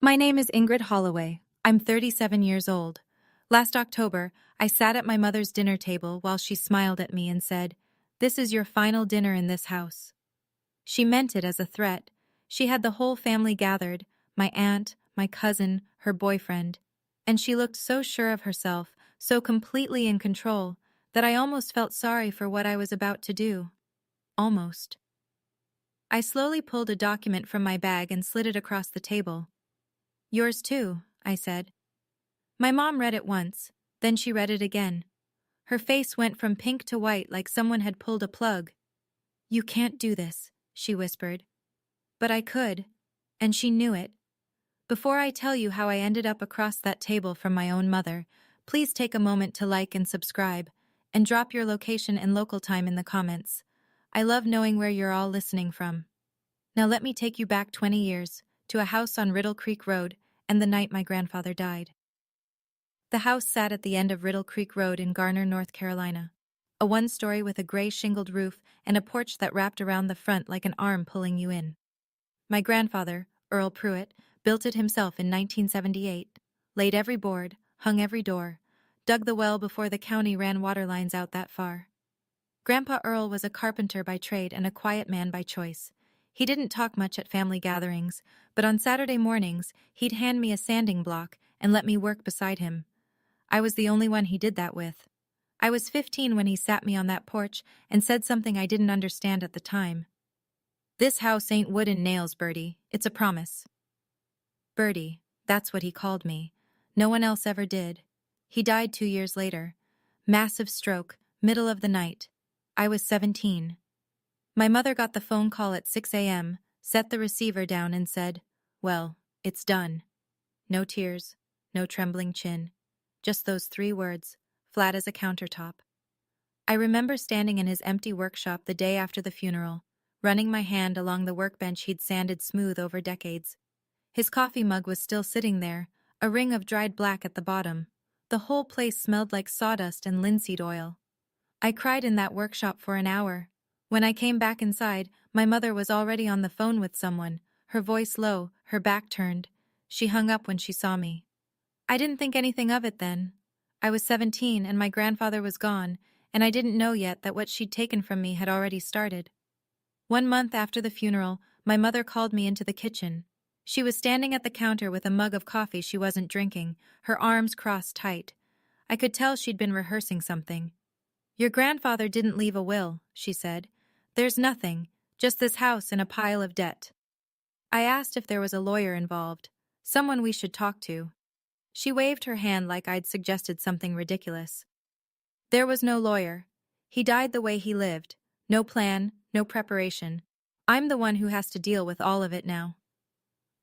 My name is Ingrid Holloway. I'm 37 years old. Last October, I sat at my mother's dinner table while she smiled at me and said, "This is your final dinner in this house." She meant it as a threat. She had the whole family gathered, my aunt, my cousin, her boyfriend, and she looked so sure of herself, so completely in control, that I almost felt sorry for what I was about to do. Almost. I slowly pulled a document from my bag and slid it across the table. "Yours too," I said. My mom read it once, then she read it again. Her face went from pink to white like someone had pulled a plug. "You can't do this," she whispered. But I could, and she knew it. Before I tell you how I ended up across that table from my own mother, please take a moment to like and subscribe, and drop your location and local time in the comments. I love knowing where you're all listening from. Now let me take you back 20 years, to a house on Riddle Creek Road, and the night my grandfather died. The house sat at the end of Riddle Creek Road in Garner, North Carolina. A one-story with a gray shingled roof and a porch that wrapped around the front like an arm pulling you in. My grandfather, Earl Pruitt, built it himself in 1978, laid every board, hung every door, dug the well before the county ran water lines out that far. Grandpa Earl was a carpenter by trade and a quiet man by choice. He didn't talk much at family gatherings, but on Saturday mornings, he'd hand me a sanding block and let me work beside him. I was the only one he did that with. I was 15 when he sat me on that porch and said something I didn't understand at the time. "This house ain't wood and nails, Bertie. It's a promise." Bertie, that's what he called me. No one else ever did. He died 2 years later. Massive stroke, middle of the night. I was 17. My mother got the phone call at 6 a.m., set the receiver down and said, "Well, it's done." No tears, no trembling chin. Just those 3 words, flat as a countertop. I remember standing in his empty workshop the day after the funeral, running my hand along the workbench he'd sanded smooth over decades. His coffee mug was still sitting there, a ring of dried black at the bottom. The whole place smelled like sawdust and linseed oil. I cried in that workshop for an hour. When I came back inside, my mother was already on the phone with someone, her voice low, her back turned. She hung up when she saw me. I didn't think anything of it then. I was 17 and my grandfather was gone, and I didn't know yet that what she'd taken from me had already started. 1 month after the funeral, my mother called me into the kitchen. She was standing at the counter with a mug of coffee she wasn't drinking, her arms crossed tight. I could tell she'd been rehearsing something. "Your grandfather didn't leave a will," she said. "There's nothing, just this house and a pile of debt." I asked if there was a lawyer involved, someone we should talk to. She waved her hand like I'd suggested something ridiculous. "There was no lawyer. He died the way he lived. No plan, no preparation. I'm the one who has to deal with all of it now."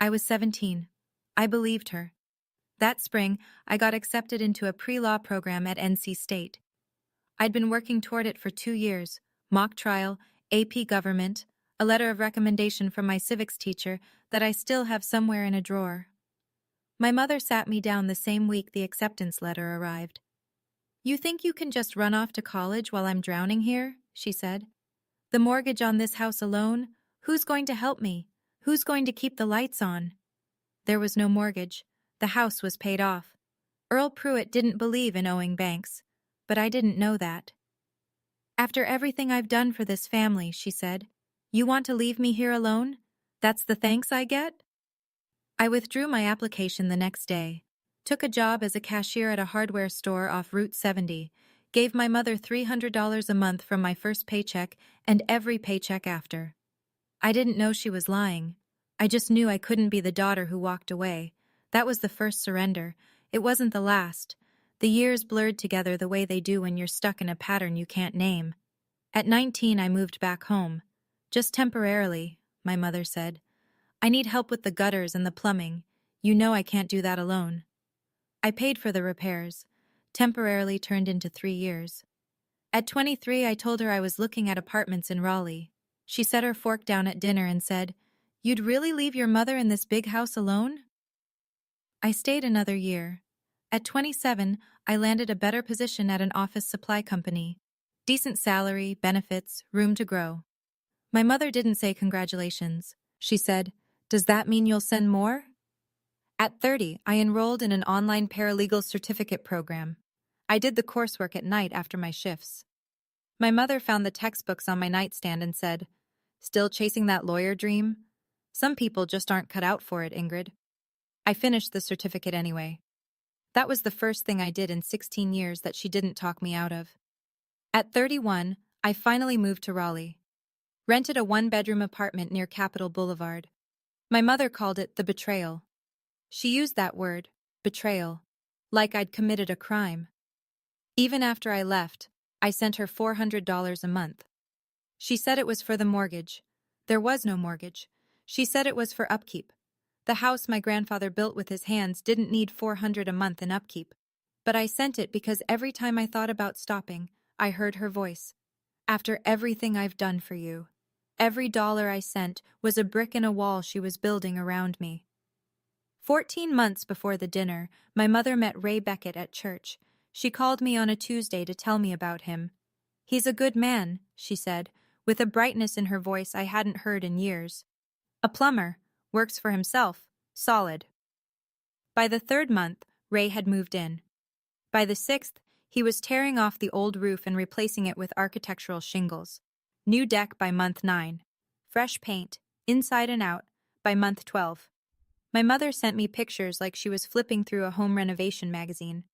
I was 17. I believed her. That spring, I got accepted into a pre-law program at NC State. I'd been working toward it for 2 years, mock trial, AP government, a letter of recommendation from my civics teacher that I still have somewhere in a drawer. My mother sat me down the same week the acceptance letter arrived. "You think you can just run off to college while I'm drowning here?" she said. "The mortgage on this house alone? Who's going to help me? Who's going to keep the lights on?" There was no mortgage. The house was paid off. Earl Pruitt didn't believe in owing banks, but I didn't know that. "After everything I've done for this family," she said, "you want to leave me here alone? That's the thanks I get?" I withdrew my application the next day, took a job as a cashier at a hardware store off Route 70, gave my mother $300 a month from my first paycheck and every paycheck after. I didn't know she was lying. I just knew I couldn't be the daughter who walked away. That was the first surrender. It wasn't the last. The years blurred together the way they do when you're stuck in a pattern you can't name. At 19, I moved back home. "Just temporarily," my mother said. "I need help with the gutters and the plumbing. You know I can't do that alone." I paid for the repairs. Temporarily turned into 3 years. At 23, I told her I was looking at apartments in Raleigh. She set her fork down at dinner and said, "You'd really leave your mother in this big house alone?" I stayed another year. At 27, I landed a better position at an office supply company. Decent salary, benefits, room to grow. My mother didn't say congratulations. She said, "Does that mean you'll send more?" At 30, I enrolled in an online paralegal certificate program. I did the coursework at night after my shifts. My mother found the textbooks on my nightstand and said, "Still chasing that lawyer dream? Some people just aren't cut out for it, Ingrid." I finished the certificate anyway. That was the first thing I did in 16 years that she didn't talk me out of. At 31, I finally moved to Raleigh. Rented a one-bedroom apartment near Capitol Boulevard. My mother called it the betrayal. She used that word, betrayal, like I'd committed a crime. Even after I left, I sent her $400 a month. She said it was for the mortgage. There was no mortgage. She said it was for upkeep. The house my grandfather built with his hands didn't need $400 a month in upkeep. But I sent it because every time I thought about stopping, I heard her voice. "After everything I've done for you." Every dollar I sent was a brick in a wall she was building around me. 14 months before the dinner, my mother met Ray Beckett at church. She called me on a Tuesday to tell me about him. "He's a good man," she said, with a brightness in her voice I hadn't heard in years. "A plumber, works for himself, solid." By the third month, Ray had moved in. By the sixth, he was tearing off the old roof and replacing it with architectural shingles. New deck by month 9. Fresh paint, inside and out, by month 12. My mother sent me pictures like she was flipping through a home renovation magazine.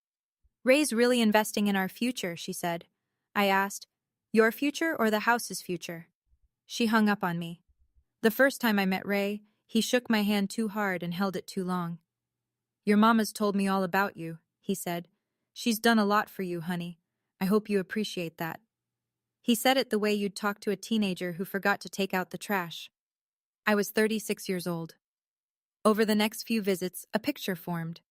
"Ray's really investing in our future," she said. I asked, "Your future or the house's future?" She hung up on me. The first time I met Ray, he shook my hand too hard and held it too long. "Your mama's told me all about you," he said. "She's done a lot for you, honey. I hope you appreciate that." He said it the way you'd talk to a teenager who forgot to take out the trash. I was 36 years old. Over the next few visits, a picture formed.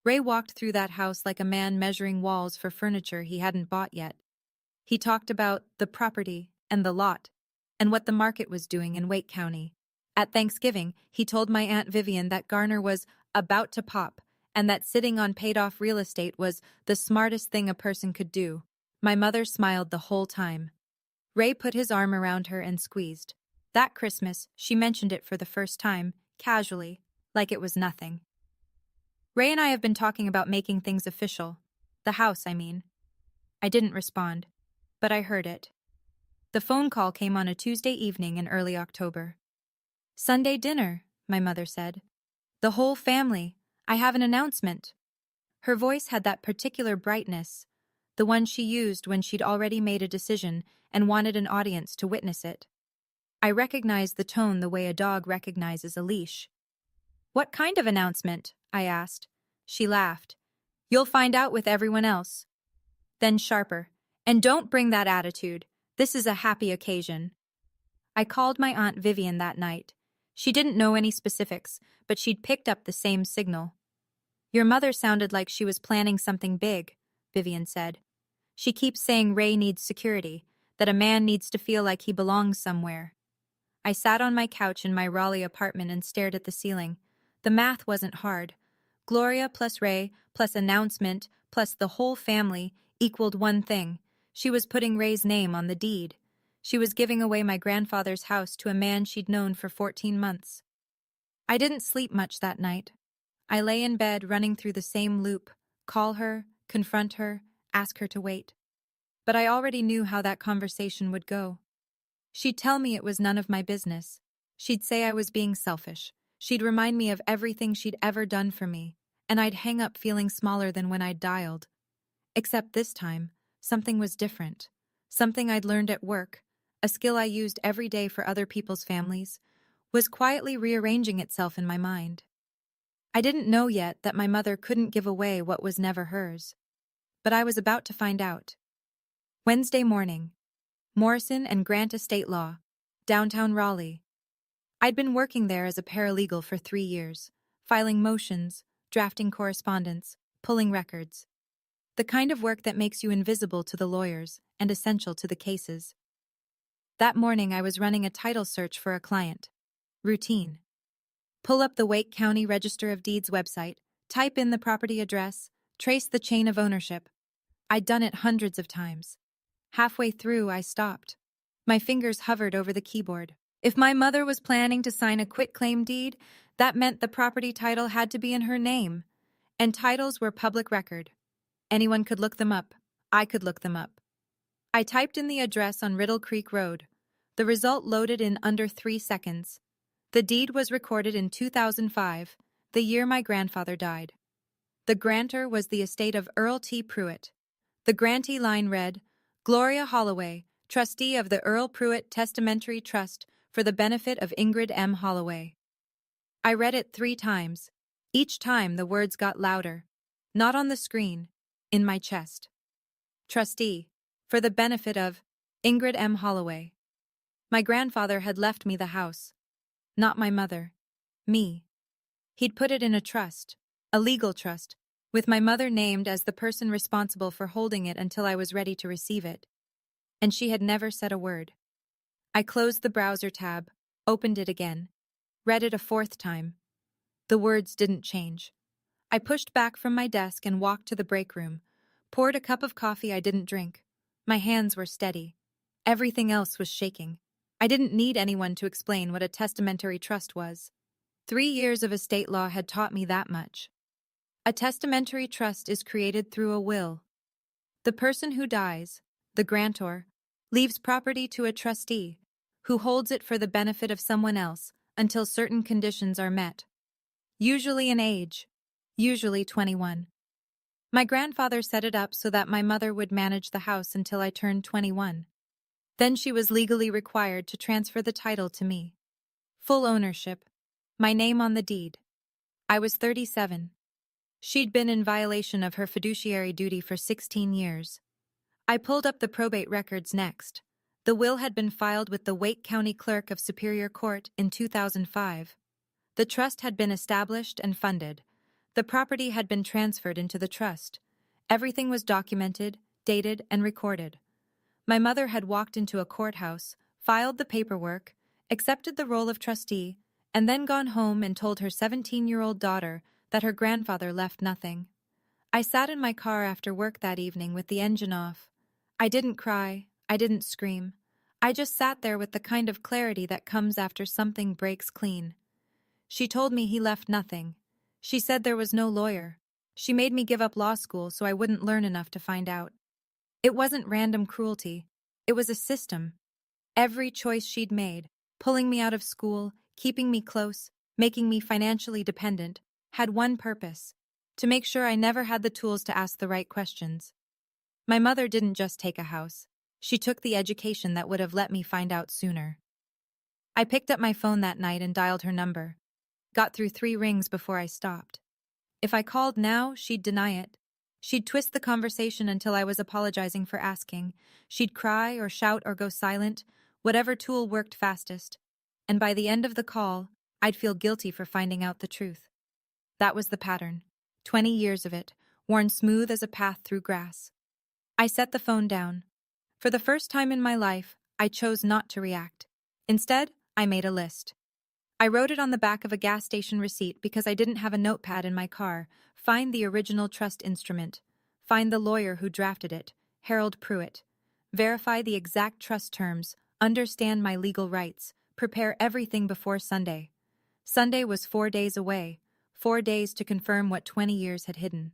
Ray walked through that house like a man measuring walls for furniture he hadn't bought yet. He talked about the property and the lot, and what the market was doing in Wake County. At Thanksgiving, he told my Aunt Vivian that Garner was about to pop, and that sitting on paid-off real estate was the smartest thing a person could do. My mother smiled the whole time. Ray put his arm around her and squeezed. That Christmas, she mentioned it for the first time, casually, like it was nothing. "Ray and I have been talking about making things official. The house, I mean." I didn't respond, but I heard it. The phone call came on a Tuesday evening in early October. "Sunday dinner," my mother said. "The whole family. I have an announcement." Her voice had that particular brightness, the one she used when she'd already made a decision and wanted an audience to witness it. I recognized the tone the way a dog recognizes a leash. "What kind of announcement?" I asked. She laughed. "You'll find out with everyone else." Then sharper, "And don't bring that attitude. This is a happy occasion." I called my Aunt Vivian that night. She didn't know any specifics, but she'd picked up the same signal. "Your mother sounded like she was planning something big," Vivian said. "She keeps saying Ray needs security, that a man needs to feel like he belongs somewhere." I sat on my couch in my Raleigh apartment and stared at the ceiling. The math wasn't hard. Gloria plus Ray plus announcement plus the whole family equaled one thing. She was putting Ray's name on the deed. She was giving away my grandfather's house to a man she'd known for 14 months. I didn't sleep much that night. I lay in bed running through the same loop: call her, confront her, ask her to wait. But I already knew how that conversation would go. She'd tell me it was none of my business. She'd say I was being selfish. She'd remind me of everything she'd ever done for me, and I'd hang up feeling smaller than when I'd dialed. Except this time, something was different. Something I'd learned at work, a skill I used every day for other people's families, was quietly rearranging itself in my mind. I didn't know yet that my mother couldn't give away what was never hers. But I was about to find out. Wednesday morning. Morrison and Grant Estate Law, downtown Raleigh. I'd been working there as a paralegal for 3 years, filing motions, drafting correspondence, pulling records. The kind of work that makes you invisible to the lawyers and essential to the cases. That morning I was running a title search for a client. Routine. Pull up the Wake County Register of Deeds website, type in the property address, trace the chain of ownership. I'd done it hundreds of times. Halfway through, I stopped. My fingers hovered over the keyboard. If my mother was planning to sign a quitclaim deed, that meant the property title had to be in her name. And titles were public record. Anyone could look them up. I could look them up. I typed in the address on Riddle Creek Road. The result loaded in under 3 seconds. The deed was recorded in 2005, the year my grandfather died. The grantor was the estate of Earl T. Pruitt. The grantee line read, Gloria Holloway, trustee of the Earl Pruitt Testamentary Trust for the benefit of Ingrid M. Holloway. I read it 3 times. Each time the words got louder. Not on the screen, in my chest. Trustee, for the benefit of Ingrid M. Holloway. My grandfather had left me the house. Not my mother. Me. He'd put it in a trust, a legal trust, with my mother named as the person responsible for holding it until I was ready to receive it. And she had never said a word. I closed the browser tab, opened it again, read it a 4th time. The words didn't change. I pushed back from my desk and walked to the break room, poured a cup of coffee I didn't drink. My hands were steady. Everything else was shaking. I didn't need anyone to explain what a testamentary trust was. 3 years of estate law had taught me that much. A testamentary trust is created through a will. The person who dies, the grantor, leaves property to a trustee, who holds it for the benefit of someone else until certain conditions are met. Usually an age, usually 21. My grandfather set it up so that my mother would manage the house until I turned 21. Then she was legally required to transfer the title to me. Full ownership. My name on the deed. I was 37. She'd been in violation of her fiduciary duty for 16 years. I pulled up the probate records next. The will had been filed with the Wake County Clerk of Superior Court in 2005. The trust had been established and funded. The property had been transferred into the trust. Everything was documented, dated, and recorded. My mother had walked into a courthouse, filed the paperwork, accepted the role of trustee, and then gone home and told her 17-year-old daughter that her grandfather left nothing. I sat in my car after work that evening with the engine off. I didn't cry, I didn't scream. I just sat there with the kind of clarity that comes after something breaks clean. She told me he left nothing. She said there was no lawyer. She made me give up law school so I wouldn't learn enough to find out. It wasn't random cruelty. It was a system. Every choice she'd made, pulling me out of school, keeping me close, making me financially dependent, had one purpose: to make sure I never had the tools to ask the right questions. My mother didn't just take a house. She took the education that would have let me find out sooner. I picked up my phone that night and dialed her number. Got through 3 rings before I stopped. If I called now, she'd deny it. She'd twist the conversation until I was apologizing for asking. She'd cry or shout or go silent, whatever tool worked fastest. And by the end of the call, I'd feel guilty for finding out the truth. That was the pattern. 20 years of it, worn smooth as a path through grass. I set the phone down. For the first time in my life, I chose not to react. Instead, I made a list. I wrote it on the back of a gas station receipt because I didn't have a notepad in my car. Find the original trust instrument. Find the lawyer who drafted it, Harold Pruitt. Verify the exact trust terms. Understand my legal rights. Prepare everything before Sunday. Sunday was 4 days away. 4 days to confirm what 20 years had hidden.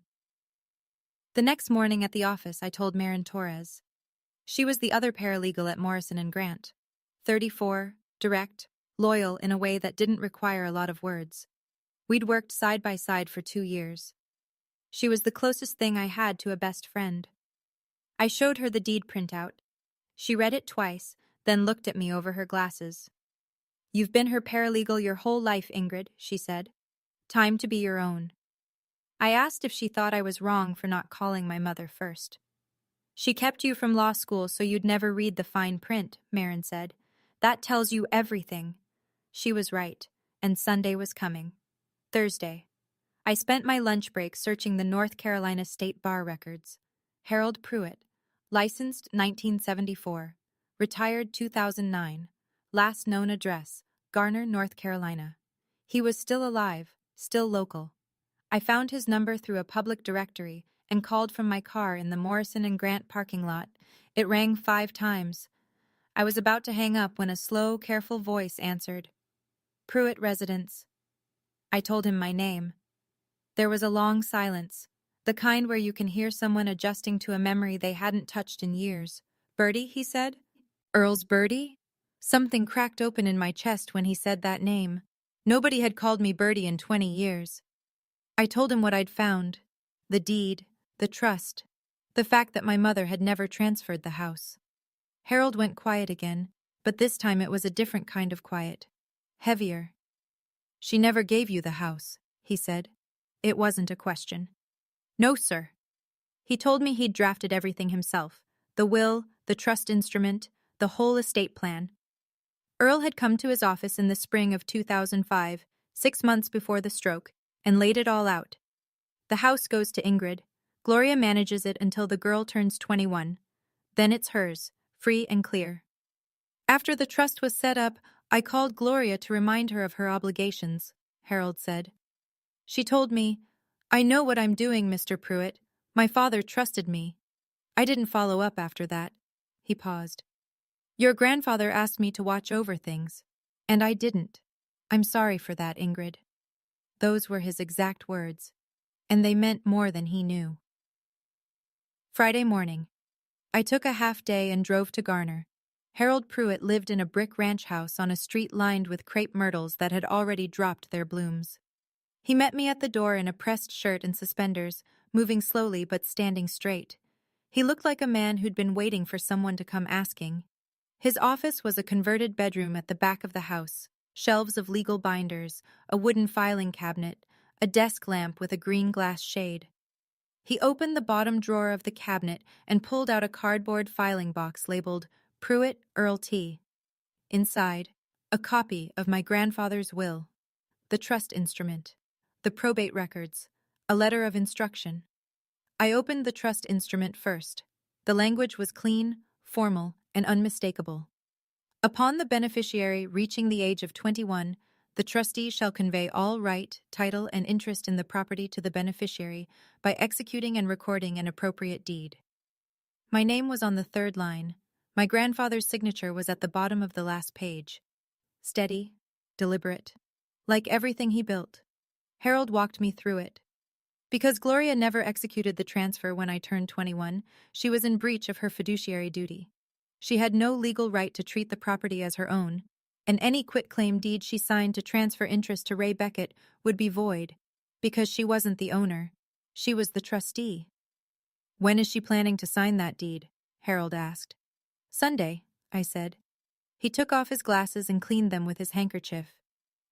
The next morning at the office, I told Marin Torres. She was the other paralegal at Morrison and Grant. 34, direct, loyal in a way that didn't require a lot of words. We'd worked side by side for 2 years. She was the closest thing I had to a best friend. I showed her the deed printout. She read it twice, then looked at me over her glasses. "You've been her paralegal your whole life, Ingrid," she said. "Time to be your own." I asked if she thought I was wrong for not calling my mother first. "She kept you from law school so you'd never read the fine print," Marin said. "That tells you everything." She was right, and Sunday was coming. Thursday. I spent my lunch break searching the North Carolina State Bar records. Harold Pruitt, licensed 1974, retired 2009, last known address, Garner, North Carolina. He was still alive, still local. I found his number through a public directory and called from my car in the Morrison and Grant parking lot. It rang 5 times. I was about to hang up when a slow, careful voice answered. Pruitt residence. I told him my name. There was a long silence, the kind where you can hear someone adjusting to a memory they hadn't touched in years. Bertie, he said. Earl's Bertie? Something cracked open in my chest when he said that name. Nobody had called me Bertie in 20 years. I told him what I'd found. The deed, the trust, the fact that my mother had never transferred the house. Harold went quiet again, but this time it was a different kind of quiet. Heavier. She never gave you the house, he said. It wasn't a question. No, sir. He told me he'd drafted everything himself. The will, the trust instrument, the whole estate plan. Earl had come to his office in the spring of 2005, 6 months before the stroke, and laid it all out. The house goes to Ingrid. Gloria manages it until the girl turns 21. Then it's hers, free and clear. After the trust was set up, I called Gloria to remind her of her obligations, Harold said. She told me, I know what I'm doing, Mr. Pruitt. My father trusted me. I didn't follow up after that. He paused. Your grandfather asked me to watch over things, and I didn't. I'm sorry for that, Ingrid. Those were his exact words, and they meant more than he knew. Friday morning. I took a half day and drove to Garner. Harold Pruitt lived in a brick ranch house on a street lined with crepe myrtles that had already dropped their blooms. He met me at the door in a pressed shirt and suspenders, moving slowly but standing straight. He looked like a man who'd been waiting for someone to come asking. His office was a converted bedroom at the back of the house, shelves of legal binders, a wooden filing cabinet, a desk lamp with a green glass shade. He opened the bottom drawer of the cabinet and pulled out a cardboard filing box labeled Pruitt Earl T. Inside, a copy of my grandfather's will, the trust instrument, the probate records, a letter of instruction. I opened the trust instrument first. The language was clean, formal, and unmistakable. Upon the beneficiary reaching the age of 21, the trustee shall convey all right, title, and interest in the property to the beneficiary by executing and recording an appropriate deed. My name was on the third line. My grandfather's signature was at the bottom of the last page. Steady, deliberate, like everything he built. Harold walked me through it. Because Gloria never executed the transfer when I turned 21, she was in breach of her fiduciary duty. She had no legal right to treat the property as her own, and any quitclaim deed she signed to transfer interest to Ray Beckett would be void, because she wasn't the owner. She was the trustee. When is she planning to sign that deed? Harold asked. Sunday, I said. He took off his glasses and cleaned them with his handkerchief.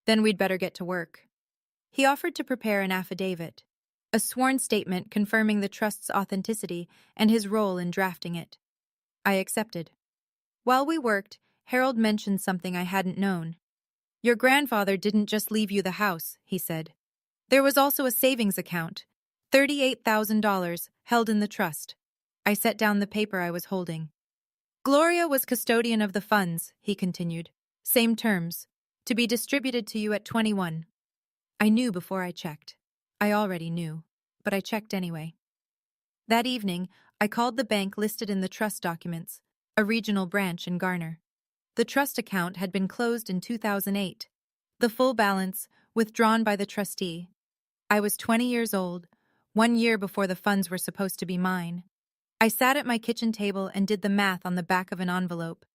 Then we'd better get to work. He offered to prepare an affidavit, a sworn statement confirming the trust's authenticity and his role in drafting it. I accepted. While we worked, Harold mentioned something I hadn't known. Your grandfather didn't just leave you the house, he said. There was also a savings account, $38,000, held in the trust. I set down the paper I was holding. Gloria was custodian of the funds, he continued. Same terms, to be distributed to you at 21. I knew before I checked. I already knew, but I checked anyway. That evening, I called the bank listed in the trust documents, a regional branch in Garner. The trust account had been closed in 2008. The full balance, withdrawn by the trustee. I was 20 years old, 1 year before the funds were supposed to be mine. I sat at my kitchen table and did the math on the back of an envelope.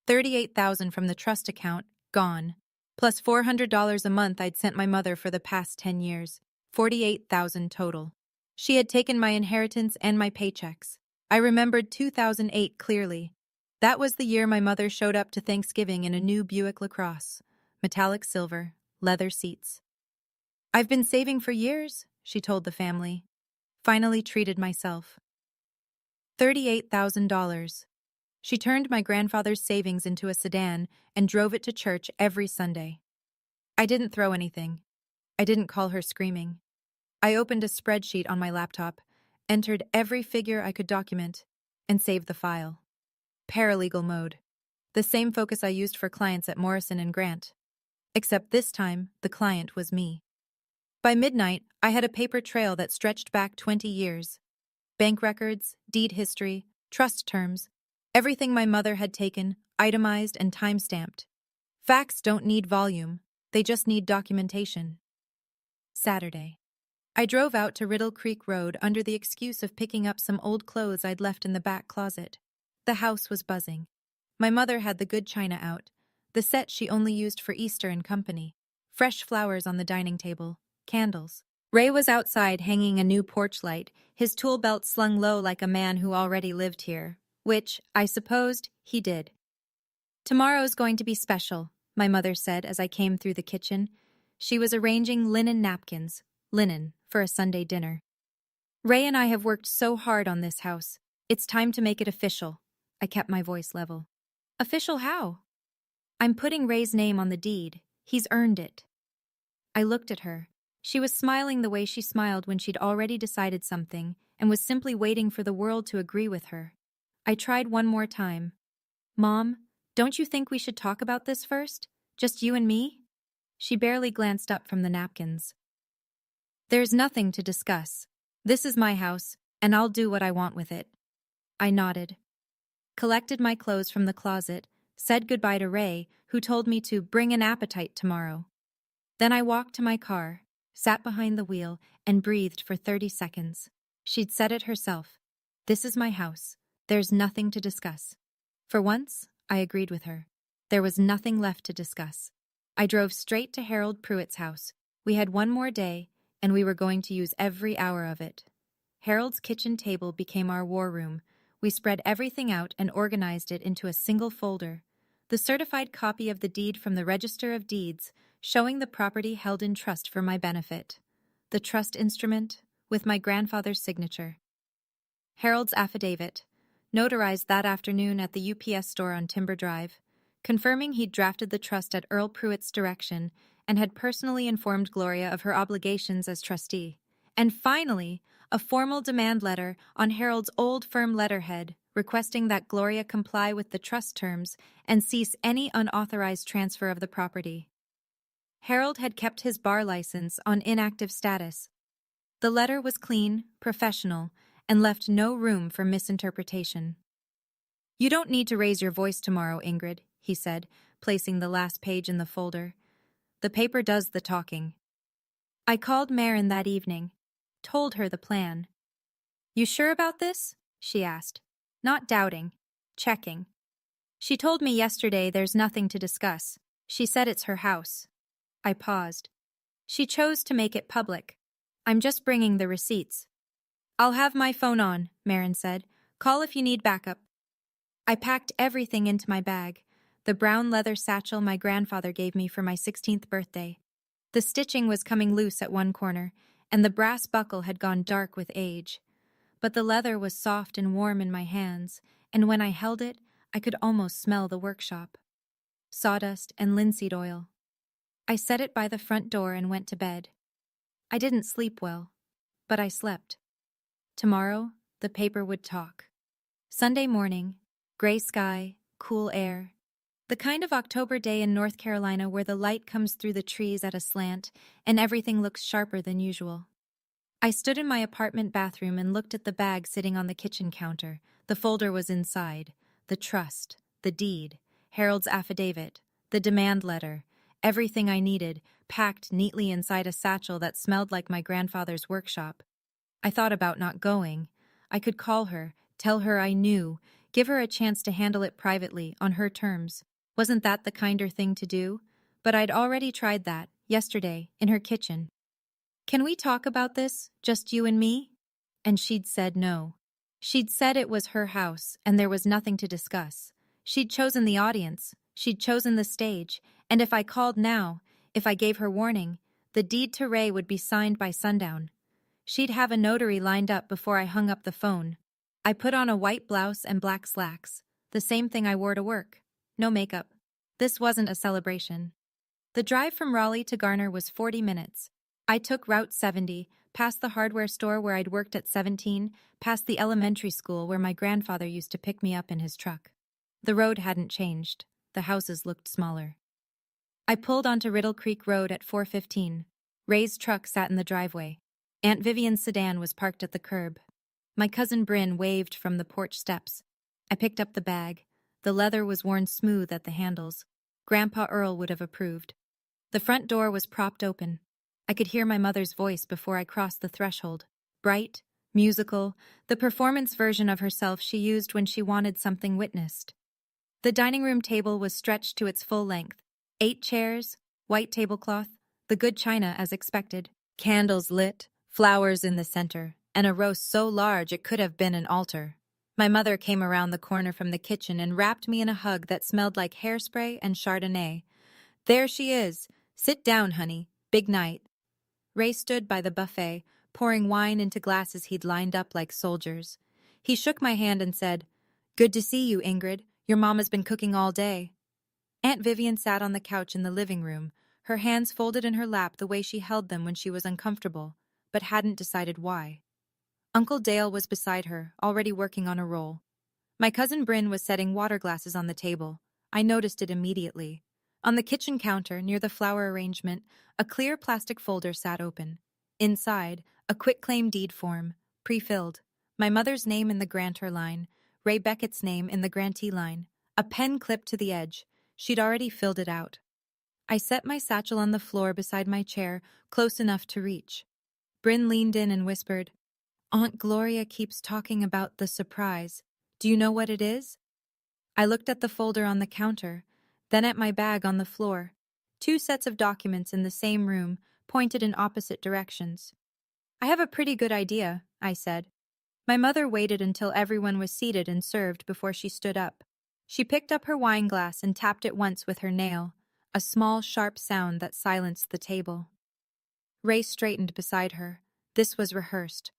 $38,000 from the trust account, gone. Plus $400 a month I'd sent my mother for the past 10 years. $48,000 total. She had taken my inheritance and my paychecks. I remembered 2008 clearly. That was the year my mother showed up to Thanksgiving in a new Buick LaCrosse, metallic silver, leather seats. I've been saving for years, she told the family. Finally treated myself. $38,000. She turned my grandfather's savings into a sedan and drove it to church every Sunday. I didn't throw anything. I didn't call her screaming. I opened a spreadsheet on my laptop, entered every figure I could document, and saved the file. Paralegal mode. The same focus I used for clients at Morrison and Grant. Except this time, the client was me. By midnight, I had a paper trail that stretched back 20 years. Bank records, deed history, trust terms, everything my mother had taken, itemized and time-stamped. Facts don't need volume, they just need documentation. Saturday. I drove out to Riddle Creek Road under the excuse of picking up some old clothes I'd left in the back closet. The house was buzzing. My mother had the good china out, the set she only used for Easter and company, fresh flowers on the dining table, candles. Ray was outside hanging a new porch light, his tool belt slung low like a man who already lived here, which, I supposed, he did. "Tomorrow's going to be special," my mother said as I came through the kitchen. She was arranging linen napkins, linen, for a Sunday dinner. "Ray and I have worked so hard on this house. It's time to make it official." I kept my voice level. "Official how?" "I'm putting Ray's name on the deed. He's earned it." I looked at her. She was smiling the way she smiled when she'd already decided something and was simply waiting for the world to agree with her. I tried one more time. "Mom, don't you think we should talk about this first? Just you and me?" She barely glanced up from the napkins. "There's nothing to discuss. This is my house, and I'll do what I want with it." I nodded, collected my clothes from the closet, said goodbye to Ray, who told me to bring an appetite tomorrow. Then I walked to my car, sat behind the wheel, and breathed for 30 seconds. She'd said it herself. This is my house. There's nothing to discuss. For once, I agreed with her. There was nothing left to discuss. I drove straight to Harold Pruitt's house. We had one more day, and we were going to use every hour of it. Harold's kitchen table became our war room. We spread everything out and organized it into a single folder. The certified copy of the deed from the Register of Deeds, showing the property held in trust for my benefit. The trust instrument, with my grandfather's signature. Harold's affidavit, notarized that afternoon at the UPS store on Timber Drive, confirming he'd drafted the trust at Earl Pruitt's direction and had personally informed Gloria of her obligations as trustee. And finally, a formal demand letter on Harold's old firm letterhead requesting that Gloria comply with the trust terms and cease any unauthorized transfer of the property. Harold had kept his bar license on inactive status. The letter was clean, professional, and left no room for misinterpretation. "You don't need to raise your voice tomorrow, Ingrid," he said, placing the last page in the folder. "The paper does the talking." I called Marin that evening, told her the plan. "You sure about this?" she asked, not doubting, checking. "She told me yesterday there's nothing to discuss. She said it's her house." I paused. "She chose to make it public. I'm just bringing the receipts." "I'll have my phone on," Marin said. "Call if you need backup." I packed everything into my bag, the brown leather satchel my grandfather gave me for my 16th birthday. The stitching was coming loose at one corner, and the brass buckle had gone dark with age. But the leather was soft and warm in my hands, and when I held it, I could almost smell the workshop. Sawdust and linseed oil. I set it by the front door and went to bed. I didn't sleep well, but I slept. Tomorrow, the paper would talk. Sunday morning, gray sky, cool air. The kind of October day in North Carolina where the light comes through the trees at a slant and everything looks sharper than usual. I stood in my apartment bathroom and looked at the bag sitting on the kitchen counter. The folder was inside. The trust, the deed, Harold's affidavit, the demand letter, everything I needed, packed neatly inside a satchel that smelled like my grandfather's workshop. I thought about not going. I could call her, tell her I knew, give her a chance to handle it privately, on her terms. Wasn't that the kinder thing to do? But I'd already tried that, yesterday, in her kitchen. "Can we talk about this, just you and me?" And she'd said no. She'd said it was her house, and there was nothing to discuss. She'd chosen the audience, she'd chosen the stage, and if I called now, if I gave her warning, the deed to Ray would be signed by sundown. She'd have a notary lined up before I hung up the phone. I put on a white blouse and black slacks, the same thing I wore to work. No makeup. This wasn't a celebration. The drive from Raleigh to Garner was 40 minutes. I took Route 70, past the hardware store where I'd worked at 17, past the elementary school where my grandfather used to pick me up in his truck. The road hadn't changed. The houses looked smaller. I pulled onto Riddle Creek Road at 4:15. Ray's truck sat in the driveway. Aunt Vivian's sedan was parked at the curb. My cousin Bryn waved from the porch steps. I picked up the bag. The leather was worn smooth at the handles. Grandpa Earl would have approved. The front door was propped open. I could hear my mother's voice before I crossed the threshold. Bright, musical, the performance version of herself she used when she wanted something witnessed. The dining room table was stretched to its full length. 8 chairs, white tablecloth, the good china as expected, candles lit, flowers in the center, and a roast so large it could have been an altar. My mother came around the corner from the kitchen and wrapped me in a hug that smelled like hairspray and Chardonnay. There she is. Sit down, honey. Big night. Ray stood by the buffet, pouring wine into glasses he'd lined up like soldiers. He shook my hand and said, "Good to see you, Ingrid. Your mama's been cooking all day." Aunt Vivian sat on the couch in the living room, her hands folded in her lap the way she held them when she was uncomfortable, but hadn't decided why. Uncle Dale was beside her, already working on a roll. My cousin Bryn was setting water glasses on the table. I noticed it immediately. On the kitchen counter, near the flower arrangement, a clear plastic folder sat open. Inside, a quitclaim deed form, pre-filled. My mother's name in the grantor line, Ray Beckett's name in the grantee line. A pen clipped to the edge. She'd already filled it out. I set my satchel on the floor beside my chair, close enough to reach. Bryn leaned in and whispered, "Aunt Gloria keeps talking about the surprise. Do you know what it is?" I looked at the folder on the counter, then at my bag on the floor. 2 sets of documents in the same room, pointed in opposite directions. "I have a pretty good idea," I said. My mother waited until everyone was seated and served before she stood up. She picked up her wine glass and tapped it once with her nail, a small, sharp sound that silenced the table. Ray straightened beside her. This was rehearsed.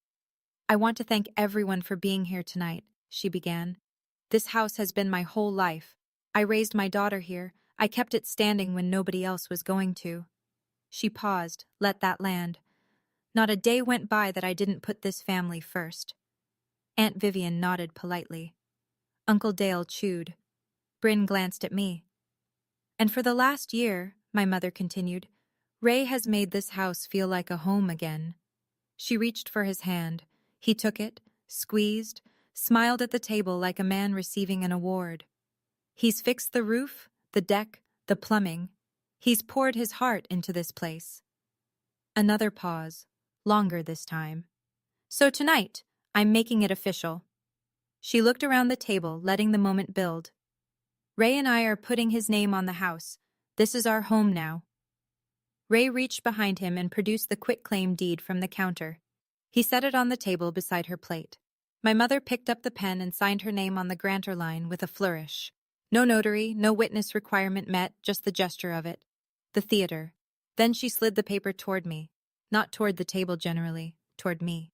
"I want to thank everyone for being here tonight," she began. "This house has been my whole life. I raised my daughter here. I kept it standing when nobody else was going to." She paused, let that land. "Not a day went by that I didn't put this family first." Aunt Vivian nodded politely. Uncle Dale chewed. Bryn glanced at me. "And for the last year," my mother continued, "Ray has made this house feel like a home again." She reached for his hand. He took it, squeezed, smiled at the table like a man receiving an award. "He's fixed the roof, the deck, the plumbing. He's poured his heart into this place." Another pause, longer this time. "So tonight, I'm making it official." She looked around the table, letting the moment build. "Ray and I are putting his name on the house. This is our home now." Ray reached behind him and produced the quitclaim deed from the counter. He set it on the table beside her plate. My mother picked up the pen and signed her name on the grantor line with a flourish. No notary, no witness requirement met, just the gesture of it. The theater. Then she slid the paper toward me. Not toward the table generally, toward me.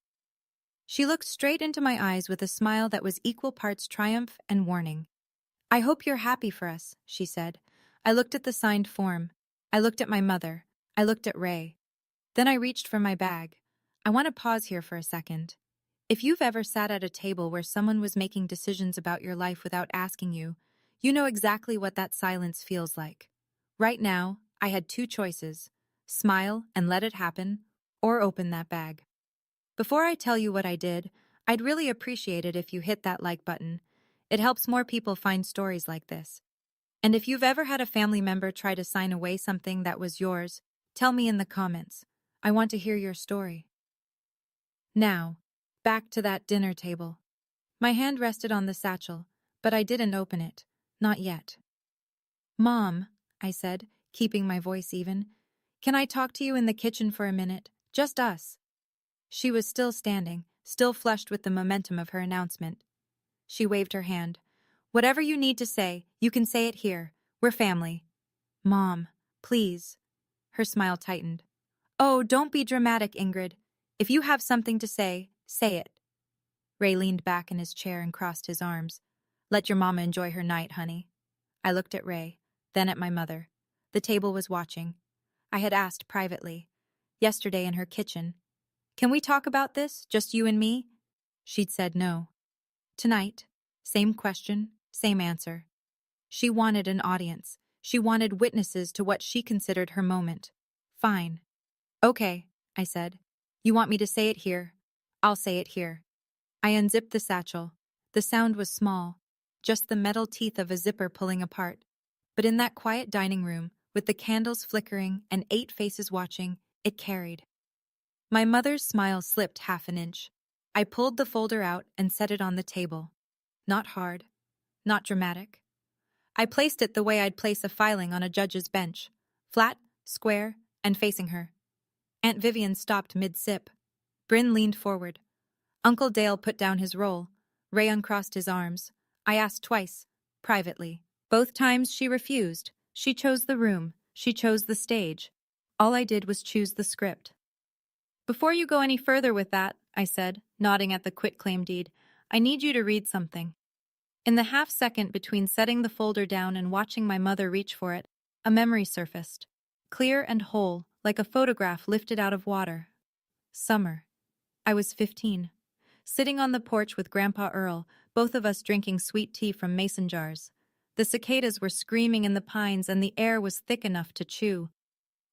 She looked straight into my eyes with a smile that was equal parts triumph and warning. "I hope you're happy for us," she said. I looked at the signed form. I looked at my mother. I looked at Ray. Then I reached for my bag. I want to pause here for a second. If you've ever sat at a table where someone was making decisions about your life without asking you, you know exactly what that silence feels like. Right now, I had 2 choices: smile and let it happen, or open that bag. Before I tell you what I did, I'd really appreciate it if you hit that like button. It helps more people find stories like this. And if you've ever had a family member try to sign away something that was yours, tell me in the comments. I want to hear your story. Now, back to that dinner table. My hand rested on the satchel, but I didn't open it. Not yet. "Mom," I said, keeping my voice even, "can I talk to you in the kitchen for a minute? Just us." She was still standing, still flushed with the momentum of her announcement. She waved her hand. "Whatever you need to say, you can say it here. We're family." "Mom, please." Her smile tightened. "Oh, don't be dramatic, Ingrid. If you have something to say, say it." Ray leaned back in his chair and crossed his arms. "Let your mama enjoy her night, honey." I looked at Ray, then at my mother. The table was watching. I had asked privately, yesterday in her kitchen, "Can we talk about this, just you and me?" She'd said no. Tonight, same question, same answer. She wanted an audience. She wanted witnesses to what she considered her moment. "Fine." "Okay," I said. "You want me to say it here? I'll say it here." I unzipped the satchel. The sound was small. just the metal teeth of a zipper pulling apart. But in that quiet dining room, with the candles flickering and 8 faces watching, it carried. My mother's smile slipped half an inch. I pulled the folder out and set it on the table. Not hard, not dramatic. I placed it the way I'd place a filing on a judge's bench, flat, square, and facing her. Aunt Vivian stopped mid-sip. Bryn leaned forward. Uncle Dale put down his roll. Ray uncrossed his arms. I asked twice, privately. Both times she refused. She chose the room. She chose the stage. All I did was choose the script. Before you go any further with that, I said, nodding at the quitclaim deed, I need you to read something. In the half-second between setting the folder down and watching my mother reach for it, a memory surfaced. Clear and whole, like a photograph lifted out of water. Summer. I was 15. Sitting on the porch with Grandpa Earl, both of us drinking sweet tea from mason jars. The cicadas were screaming in the pines and the air was thick enough to chew.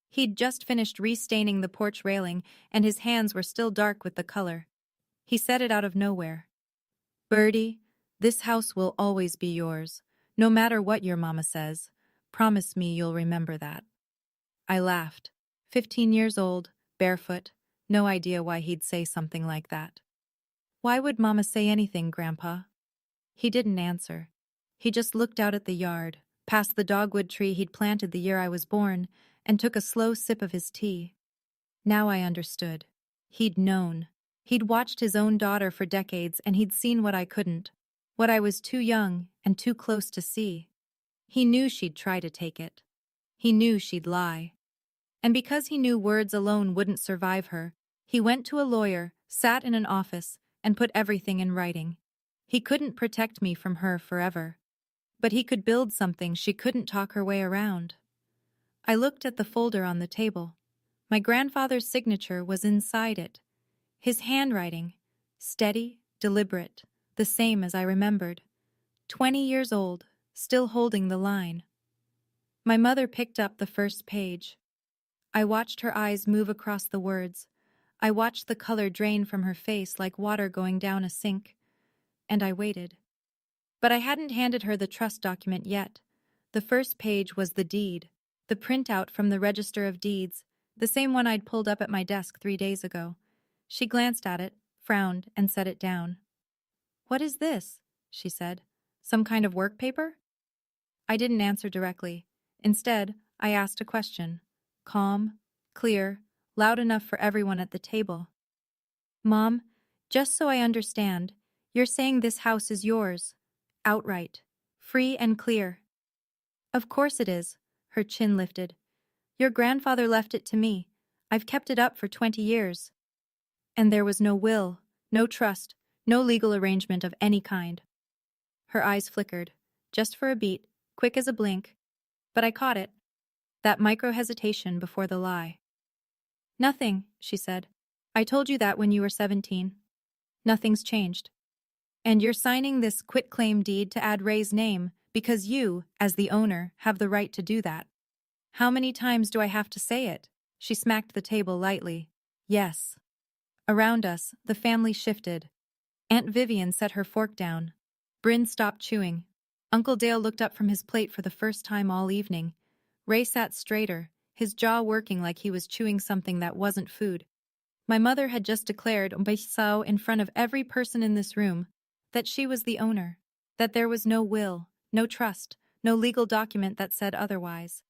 He'd just finished restaining the porch railing and his hands were still dark with the color. He said it out of nowhere. Birdie, this house will always be yours, no matter what your mama says. Promise me you'll remember that. I laughed. 15 years old, barefoot, no idea why he'd say something like that. Why would Mama say anything, Grandpa? He didn't answer. He just looked out at the yard, past the dogwood tree he'd planted the year I was born, and took a slow sip of his tea. Now I understood. He'd known. He'd watched his own daughter for decades and he'd seen what I couldn't, what I was too young and too close to see. He knew she'd try to take it. He knew she'd lie. And because he knew words alone wouldn't survive her, he went to a lawyer, sat in an office, and put everything in writing. He couldn't protect me from her forever. But he could build something she couldn't talk her way around. I looked at the folder on the table. My grandfather's signature was inside it. His handwriting, steady, deliberate, the same as I remembered. 20 years old, still holding the line. My mother picked up the first page. I watched her eyes move across the words. I watched the color drain from her face like water going down a sink. And I waited. But I hadn't handed her the trust document yet. The first page was the deed, the printout from the Register of Deeds, the same one I'd pulled up at my desk 3 days ago. She glanced at it, frowned, and set it down. "What is this?" she said. "Some kind of work paper?" I didn't answer directly. Instead, I asked a question. Calm, clear, loud enough for everyone at the table. "Mom, just so I understand, you're saying this house is yours, outright, free and clear?" "Of course it is," her chin lifted. "Your grandfather left it to me. I've kept it up for 20 years. And there was no will, no trust, no legal arrangement of any kind." Her eyes flickered, just for a beat, quick as a blink. But I caught it. That micro-hesitation before the lie. "Nothing," she said. "I told you that when you were 17. Nothing's changed. And you're signing this quitclaim deed to add Ray's name because you, as the owner, have the right to do that. How many times do I have to say it?" She smacked the table lightly. "Yes." Around us, the family shifted. Aunt Vivian set her fork down. Bryn stopped chewing. Uncle Dale looked up from his plate for the first time all evening. Ray sat straighter, his jaw working like he was chewing something that wasn't food. My mother had just declared in front of every person in this room that she was the owner, that there was no will, no trust, no legal document that said otherwise.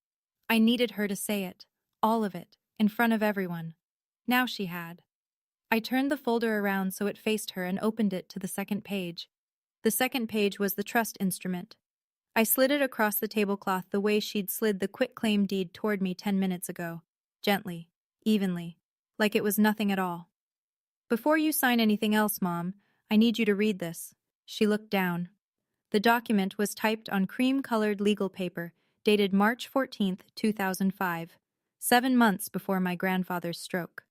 I needed her to say it, all of it, in front of everyone. Now she had. I turned the folder around so it faced her and opened it to the second page. The second page was the trust instrument. I slid it across the tablecloth the way she'd slid the quitclaim deed toward me 10 minutes ago, gently, evenly, like it was nothing at all. "Before you sign anything else, Mom, I need you to read this." She looked down. The document was typed on cream-colored legal paper, dated March 14, 2005, 7 months before my grandfather's stroke.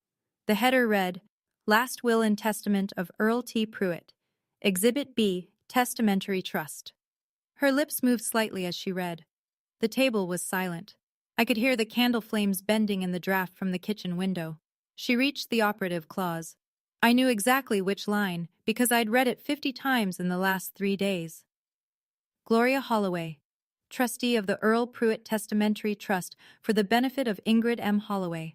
The header read, "Last Will and Testament of Earl T. Pruitt, Exhibit B, Testamentary Trust." Her lips moved slightly as she read. The table was silent. I could hear the candle flames bending in the draft from the kitchen window. She reached the operative clause. I knew exactly which line, because I'd read it 50 times in the last 3 days. Gloria Holloway, trustee of the Earl Pruitt Testamentary Trust for the benefit of Ingrid M. Holloway.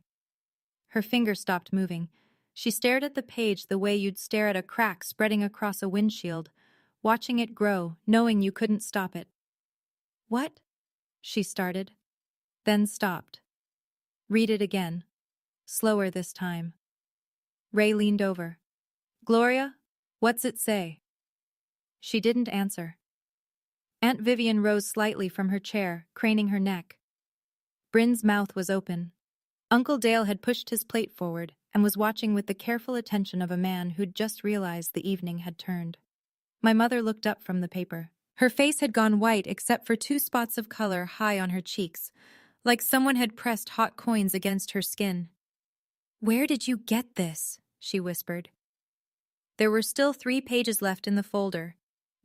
Her finger stopped moving. She stared at the page the way you'd stare at a crack spreading across a windshield, watching it grow, knowing you couldn't stop it. What? She started, then stopped. Read it again. Slower this time. Ray leaned over. Gloria, what's it say? She didn't answer. Aunt Vivian rose slightly from her chair, craning her neck. Bryn's mouth was open. Uncle Dale had pushed his plate forward and was watching with the careful attention of a man who'd just realized the evening had turned. My mother looked up from the paper. Her face had gone white except for 2 spots of color high on her cheeks, like someone had pressed hot coins against her skin. Where did you get this? She whispered. There were still 3 pages left in the folder,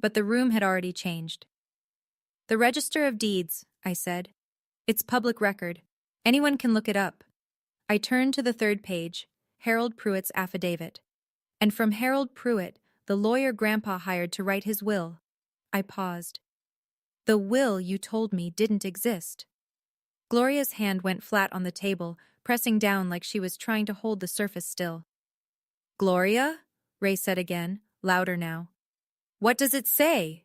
but the room had already changed. The Register of Deeds, I said. It's public record. Anyone can look it up. I turned to the 3rd page, Harold Pruitt's affidavit. And from Harold Pruitt, the lawyer Grandpa hired to write his will. I paused. The will you told me didn't exist. Gloria's hand went flat on the table, pressing down like she was trying to hold the surface still. Gloria? Ray said again, louder now. What does it say?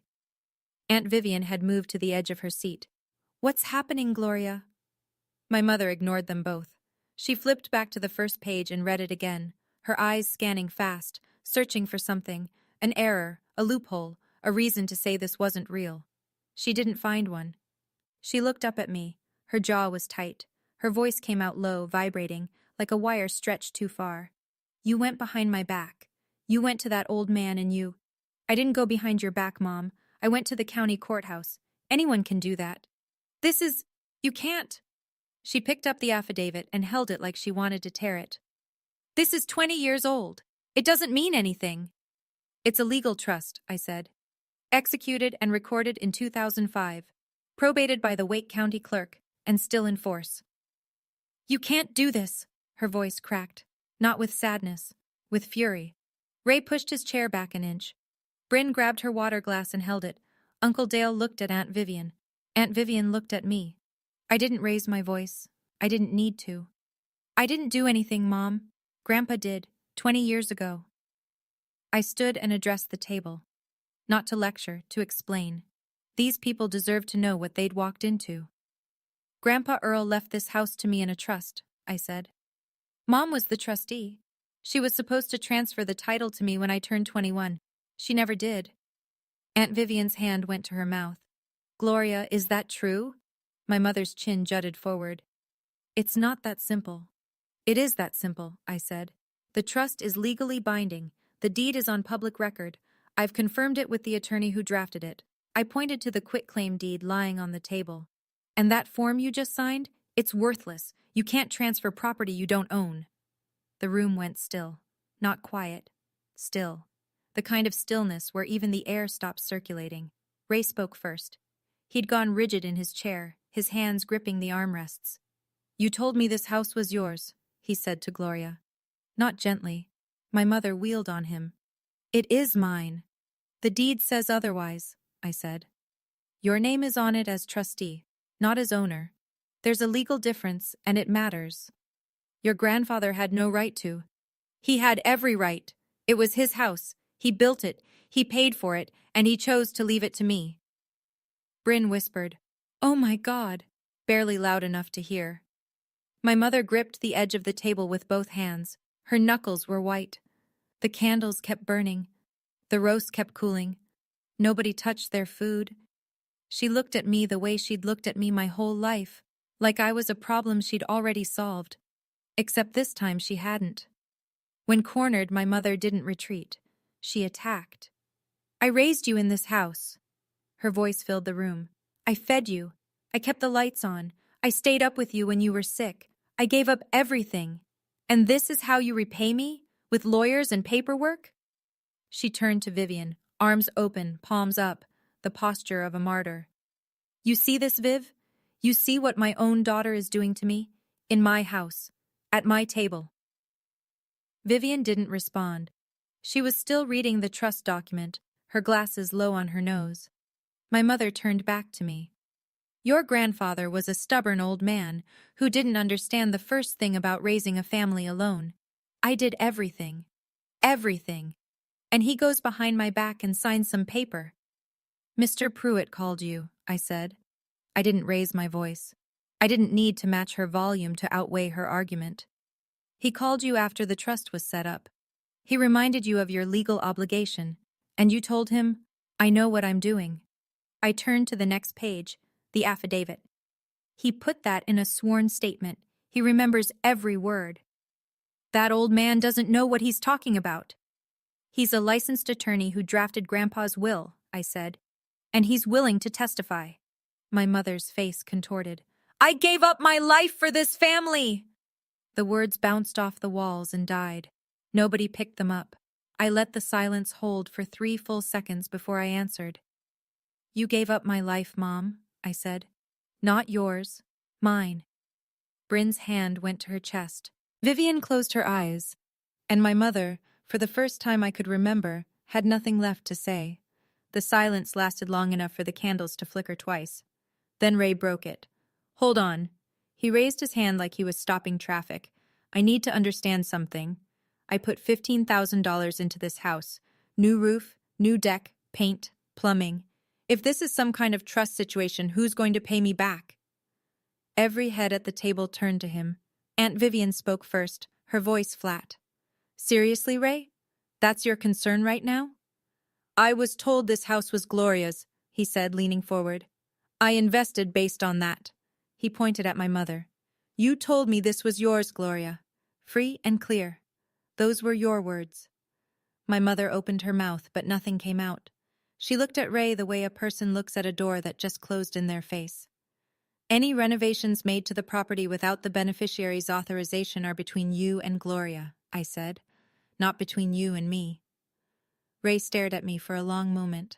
Aunt Vivian had moved to the edge of her seat. What's happening, Gloria? My mother ignored them both. She flipped back to the 1st page and read it again, her eyes scanning fast, searching for something, an error, a loophole, a reason to say this wasn't real. She didn't find one. She looked up at me. Her jaw was tight. Her voice came out low, vibrating, like a wire stretched too far. You went behind my back. You went to that old man and you... I didn't go behind your back, Mom. I went to the county courthouse. Anyone can do that. This is... You can't... She picked up the affidavit and held it like she wanted to tear it. This is 20 years old. It doesn't mean anything. It's a legal trust, I said. Executed and recorded in 2005. Probated by the Wake County clerk, and still in force. You can't do this, her voice cracked. Not with sadness, with fury. Ray pushed his chair back an inch. Bryn grabbed her water glass and held it. Uncle Dale looked at Aunt Vivian. Aunt Vivian looked at me. I didn't raise my voice. I didn't need to. I didn't do anything, Mom. Grandpa did, 20 years ago. I stood and addressed the table. Not to lecture, to explain. These people deserved to know what they'd walked into. Grandpa Earl left this house to me in a trust, I said. Mom was the trustee. She was supposed to transfer the title to me when I turned 21. She never did. Aunt Vivian's hand went to her mouth. Gloria, is that true? My mother's chin jutted forward. It's not that simple. It is that simple, I said. The trust is legally binding. The deed is on public record. I've confirmed it with the attorney who drafted it. I pointed to the quitclaim deed lying on the table. And that form you just signed? It's worthless. You can't transfer property you don't own. The room went still. Not quiet. Still. The kind of stillness where even the air stopped circulating. Ray spoke first. He'd gone rigid in his chair, his hands gripping the armrests. You told me this house was yours, he said to Gloria. Not gently. My mother wheeled on him. It is mine. The deed says otherwise, I said. Your name is on it as trustee, not as owner. There's a legal difference, and it matters. Your grandfather had no right to. He had every right. It was his house. He built it. He paid for it, and he chose to leave it to me. Bryn whispered, Oh my God, barely loud enough to hear. My mother gripped the edge of the table with both hands. Her knuckles were white. The candles kept burning. The roast kept cooling. Nobody touched their food. She looked at me the way she'd looked at me my whole life, like I was a problem she'd already solved. Except this time she hadn't. When cornered, my mother didn't retreat. She attacked. I raised you in this house. Her voice filled the room. I fed you. I kept the lights on. I stayed up with you when you were sick. I gave up everything. And this is how you repay me? With lawyers and paperwork? She turned to Vivian, arms open, palms up, the posture of a martyr. You see this, Viv? You see what my own daughter is doing to me? In my house. At my table. Vivian didn't respond. She was still reading the trust document, her glasses low on her nose. My mother turned back to me. Your grandfather was a stubborn old man who didn't understand the first thing about raising a family alone. I did everything. Everything. And he goes behind my back and signs some paper. Mr. Pruitt called you, I said. I didn't raise my voice. I didn't need to match her volume to outweigh her argument. He called you after the trust was set up. He reminded you of your legal obligation, and you told him, I know what I'm doing. I turned to the next page, the affidavit. He put that in a sworn statement. He remembers every word. That old man doesn't know what he's talking about. He's a licensed attorney who drafted Grandpa's will, I said, and he's willing to testify. My mother's face contorted. I gave up my life for this family! The words bounced off the walls and died. Nobody picked them up. I let the silence hold for 3 full seconds before I answered. You gave up my life, Mom, I said. Not yours, mine. Bryn's hand went to her chest. Vivian closed her eyes, and my mother, for the first time I could remember, had nothing left to say. The silence lasted long enough for the candles to flicker twice. Then Ray broke it. Hold on. He raised his hand like he was stopping traffic. I need to understand something. I put $15,000 into this house. New roof, new deck, paint, plumbing. If this is some kind of trust situation, who's going to pay me back? Every head at the table turned to him. Aunt Vivian spoke first, her voice flat. Seriously, Ray? That's your concern right now? I was told this house was Gloria's, he said, leaning forward. I invested based on that. He pointed at my mother. You told me this was yours, Gloria. Free and clear. Those were your words. My mother opened her mouth, but nothing came out. She looked at Ray the way a person looks at a door that just closed in their face. Any renovations made to the property without the beneficiary's authorization are between you and Gloria, I said, not between you and me. Ray stared at me for a long moment.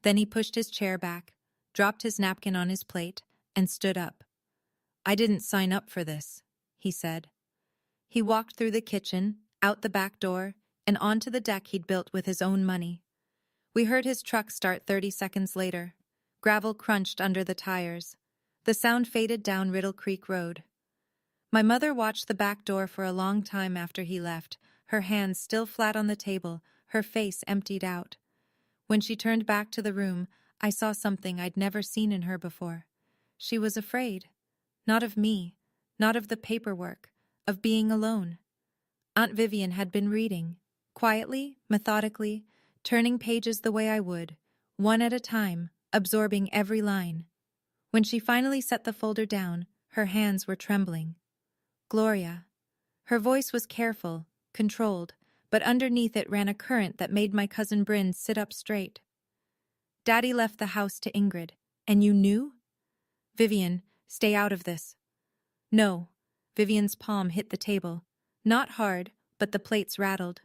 Then he pushed his chair back, dropped his napkin on his plate, and stood up. I didn't sign up for this, he said. He walked through the kitchen, out the back door, and onto the deck he'd built with his own money. We heard his truck start 30 seconds later. Gravel crunched under the tires. The sound faded down Riddle Creek Road. My mother watched the back door for a long time after he left, her hands still flat on the table, her face emptied out. When she turned back to the room, I saw something I'd never seen in her before. She was afraid. Not of me, not of the paperwork, of being alone. Aunt Vivian had been reading, quietly, methodically, turning pages the way I would, one at a time, absorbing every line. When she finally set the folder down, her hands were trembling. Gloria. Her voice was careful, controlled, but underneath it ran a current that made my cousin Bryn sit up straight. Daddy left the house to Ingrid, and you knew? Vivian, stay out of this. No. Vivian's palm hit the table. Not hard, but the plates rattled.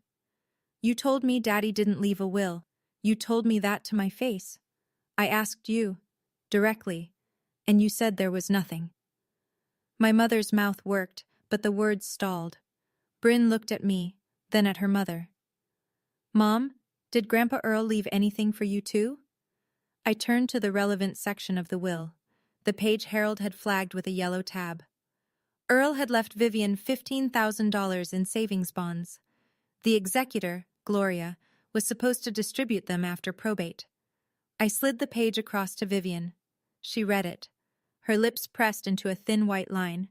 You told me Daddy didn't leave a will. You told me that to my face. I asked you, directly, and you said there was nothing. My mother's mouth worked, but the words stalled. Bryn looked at me, then at her mother. Mom, did Grandpa Earl leave anything for you too? I turned to the relevant section of the will. The page Harold had flagged with a yellow tab. Earl had left Vivian $15,000 in savings bonds. The executor, Gloria, was supposed to distribute them after probate. I slid the page across to Vivian. She read it. Her lips pressed into a thin white line.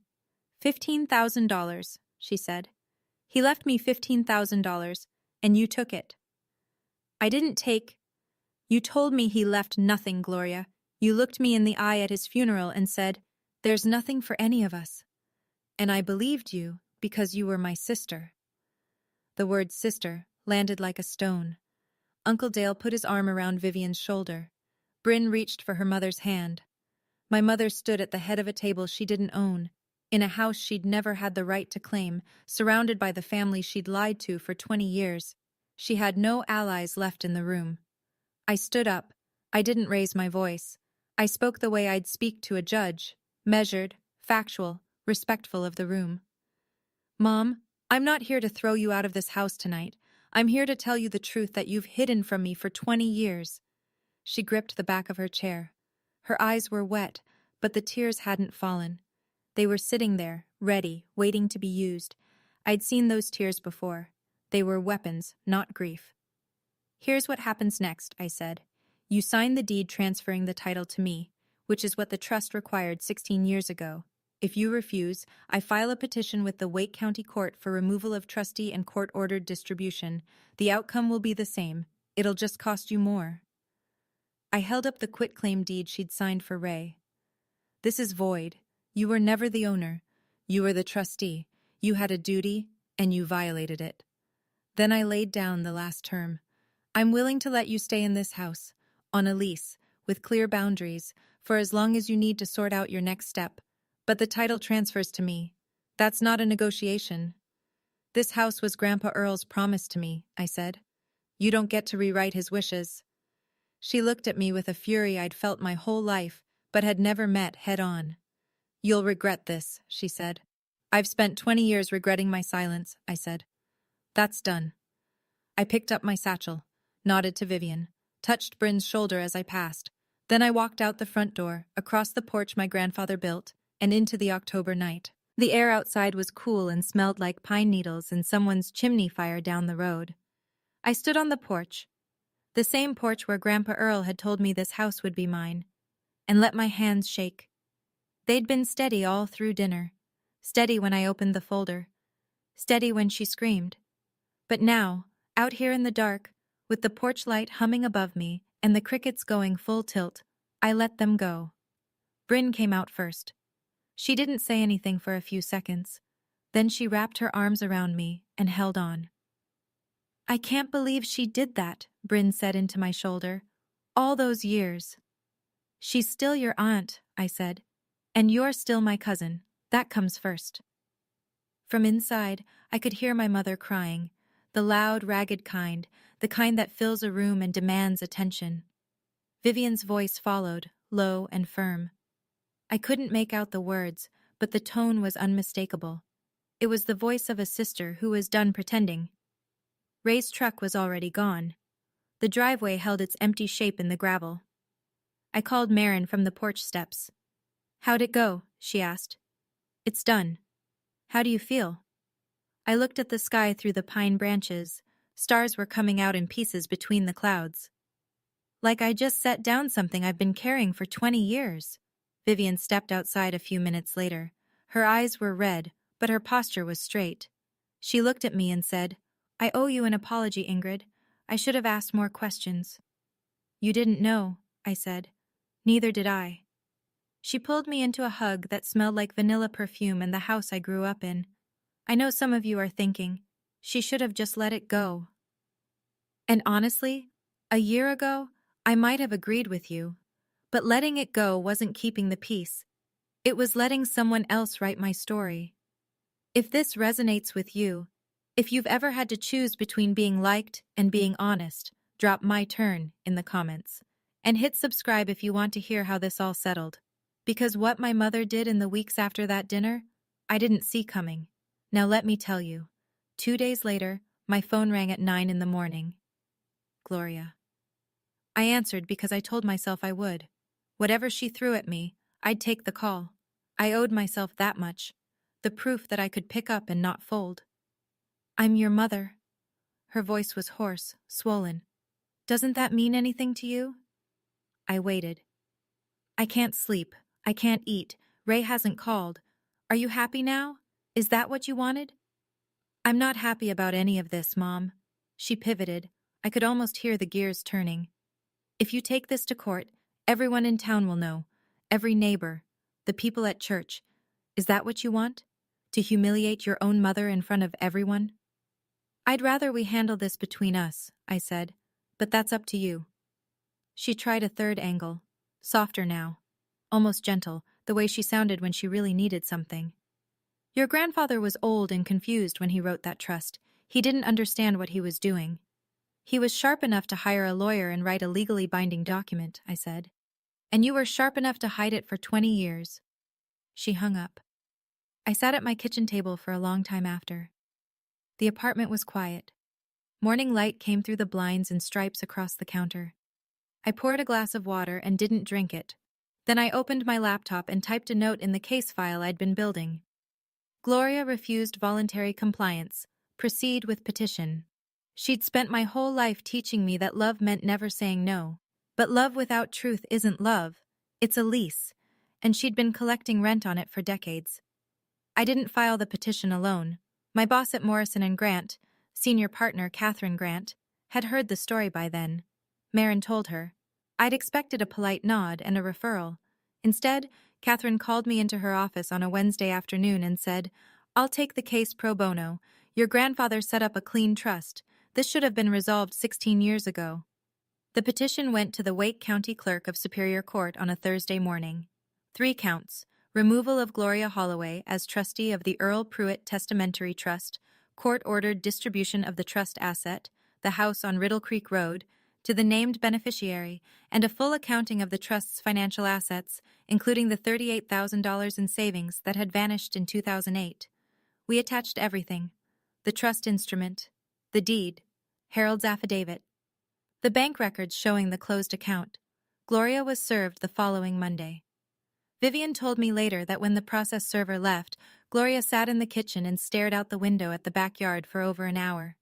$15,000, she said. He left me $15,000, and you took it. I didn't take. You told me he left nothing, Gloria. You looked me in the eye at his funeral and said, there's nothing for any of us. And I believed you because you were my sister. The word sister landed like a stone. Uncle Dale put his arm around Vivian's shoulder. Bryn reached for her mother's hand. My mother stood at the head of a table she didn't own, in a house she'd never had the right to claim, surrounded by the family she'd lied to for 20 years. She had no allies left in the room. I stood up. I didn't raise my voice. I spoke the way I'd speak to a judge, measured, factual, respectful of the room. Mom, I'm not here to throw you out of this house tonight. I'm here to tell you the truth that you've hidden from me for 20 years. She gripped the back of her chair. Her eyes were wet, but the tears hadn't fallen. They were sitting there, ready, waiting to be used. I'd seen those tears before. They were weapons, not grief. "Here's what happens next," I said. "You sign the deed transferring the title to me, which is what the trust required 16 years ago. If you refuse, I file a petition with the Wake County Court for removal of trustee and court-ordered distribution. The outcome will be the same. It'll just cost you more." I held up the quitclaim deed she'd signed for Ray. "This is void. You were never the owner. You were the trustee. You had a duty, and you violated it." Then I laid down the last term. "I'm willing to let you stay in this house, on a lease, with clear boundaries, for as long as you need to sort out your next step. But the title transfers to me. That's not a negotiation." "This house was Grandpa Earl's promise to me," I said. "You don't get to rewrite his wishes." She looked at me with a fury I'd felt my whole life, but had never met head-on. "You'll regret this," she said. "I've spent 20 years regretting my silence," I said. "That's done." I picked up my satchel, nodded to Vivian, touched Bryn's shoulder as I passed. Then I walked out the front door, across the porch my grandfather built, and into the October night. The air outside was cool and smelled like pine needles and someone's chimney fire down the road. I stood on the porch, the same porch where Grandpa Earl had told me this house would be mine, and let my hands shake. They'd been steady all through dinner, steady when I opened the folder, steady when she screamed. But now, out here in the dark, with the porch light humming above me and the crickets going full tilt, I let them go. Bryn came out first. She didn't say anything for a few seconds. Then she wrapped her arms around me and held on. "I can't believe she did that," Bryn said into my shoulder. "All those years." "She's still your aunt," I said. "And you're still my cousin. That comes first." From inside, I could hear my mother crying, the loud, ragged kind, the kind that fills a room and demands attention. Vivian's voice followed, low and firm. I couldn't make out the words, but the tone was unmistakable. It was the voice of a sister who was done pretending. Ray's truck was already gone. The driveway held its empty shape in the gravel. I called Marin from the porch steps. "How'd it go?" she asked. "It's done." "How do you feel?" I looked at the sky through the pine branches. Stars were coming out in pieces between the clouds. "Like I just set down something I've been carrying for 20 years. Vivian stepped outside a few minutes later. Her eyes were red, but her posture was straight. She looked at me and said, "I owe you an apology, Ingrid. I should have asked more questions." "You didn't know," I said. "Neither did I." She pulled me into a hug that smelled like vanilla perfume and the house I grew up in. "I know some of you are thinking, she should have just let it go." And honestly, a year ago, I might have agreed with you. But letting it go wasn't keeping the peace. It was letting someone else write my story. If this resonates with you, if you've ever had to choose between being liked and being honest, drop "my turn" in the comments. And hit subscribe if you want to hear how this all settled. Because what my mother did in the weeks after that dinner, I didn't see coming. Now let me tell you. 2 days later, my phone rang at 9 in the morning. Gloria. I answered because I told myself I would. Whatever she threw at me, I'd take the call. I owed myself that much. The proof that I could pick up and not fold. "I'm your mother." Her voice was hoarse, swollen. "Doesn't that mean anything to you?" I waited. "I can't sleep. I can't eat. Ray hasn't called. Are you happy now? Is that what you wanted?" "I'm not happy about any of this, Mom." She pivoted. I could almost hear the gears turning. "If you take this to court, everyone in town will know. Every neighbor. The people at church. Is that what you want? To humiliate your own mother in front of everyone?" "I'd rather we handle this between us," I said. "But that's up to you." She tried a third angle. Softer now. Almost gentle, the way she sounded when she really needed something. "Your grandfather was old and confused when he wrote that trust. He didn't understand what he was doing. He was sharp enough to hire a lawyer and write a legally binding document," I said. "And you were sharp enough to hide it for 20 years. She hung up. I sat at my kitchen table for a long time after. The apartment was quiet. Morning light came through the blinds in stripes across the counter. I poured a glass of water and didn't drink it. Then I opened my laptop and typed a note in the case file I'd been building. Gloria refused voluntary compliance. Proceed with petition. She'd spent my whole life teaching me that love meant never saying no. But love without truth isn't love. It's a lease. And she'd been collecting rent on it for decades. I didn't file the petition alone. My boss at Morrison & Grant, senior partner Catherine Grant, had heard the story by then. Marin told her. I'd expected a polite nod and a referral. Instead, Catherine called me into her office on a Wednesday afternoon and said, I'll take the case pro bono. Your grandfather set up a clean trust. This should have been resolved 16 years ago. The petition went to the Wake County Clerk of Superior Court on a Thursday morning. 3 counts: removal of Gloria Holloway as trustee of the Earl Pruitt Testamentary Trust, court-ordered distribution of the trust asset, the house on Riddle Creek Road, to the named beneficiary, and a full accounting of the trust's financial assets, including the $38,000 in savings that had vanished in 2008. We attached everything: the trust instrument, the deed, Harold's affidavit, the bank records showing the closed account. Gloria was served the following Monday. Vivian told me later that when the process server left, Gloria sat in the kitchen and stared out the window at the backyard for over an hour.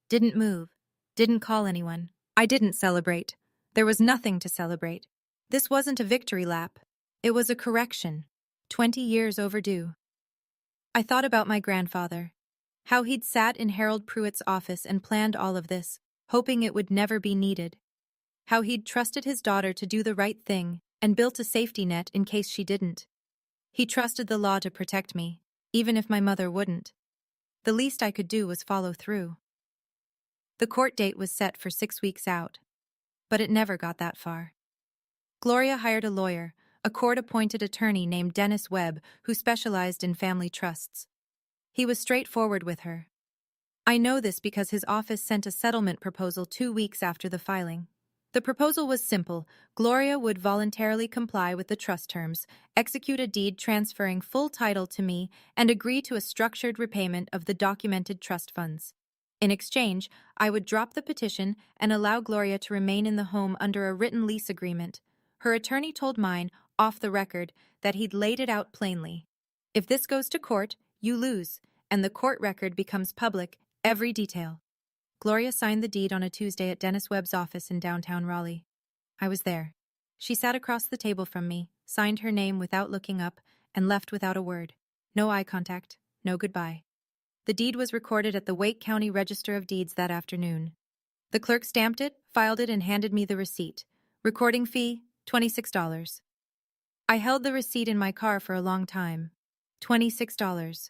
Didn't move, didn't call anyone. I didn't celebrate. There was nothing to celebrate. This wasn't a victory lap. It was a correction. 20 years overdue. I thought about my grandfather. How he'd sat in Harold Pruitt's office and planned all of this, hoping it would never be needed. How he'd trusted his daughter to do the right thing and built a safety net in case she didn't. He trusted the law to protect me, even if my mother wouldn't. The least I could do was follow through. The court date was set for 6 weeks out, but it never got that far. Gloria hired a lawyer, a court-appointed attorney named Dennis Webb, who specialized in family trusts. He was straightforward with her. I know this because his office sent a settlement proposal 2 weeks after the filing. The proposal was simple. Gloria would voluntarily comply with the trust terms, execute a deed transferring full title to me, and agree to a structured repayment of the documented trust funds. In exchange, I would drop the petition and allow Gloria to remain in the home under a written lease agreement. Her attorney told mine, off the record, that he'd laid it out plainly. If this goes to court, you lose, and the court record becomes public, every detail. Gloria signed the deed on a Tuesday at Dennis Webb's office in downtown Raleigh. I was there. She sat across the table from me, signed her name without looking up, and left without a word. No eye contact, no goodbye. The deed was recorded at the Wake County Register of Deeds that afternoon. The clerk stamped it, filed it, and handed me the receipt. Recording fee, $26. I held the receipt in my car for a long time. $26.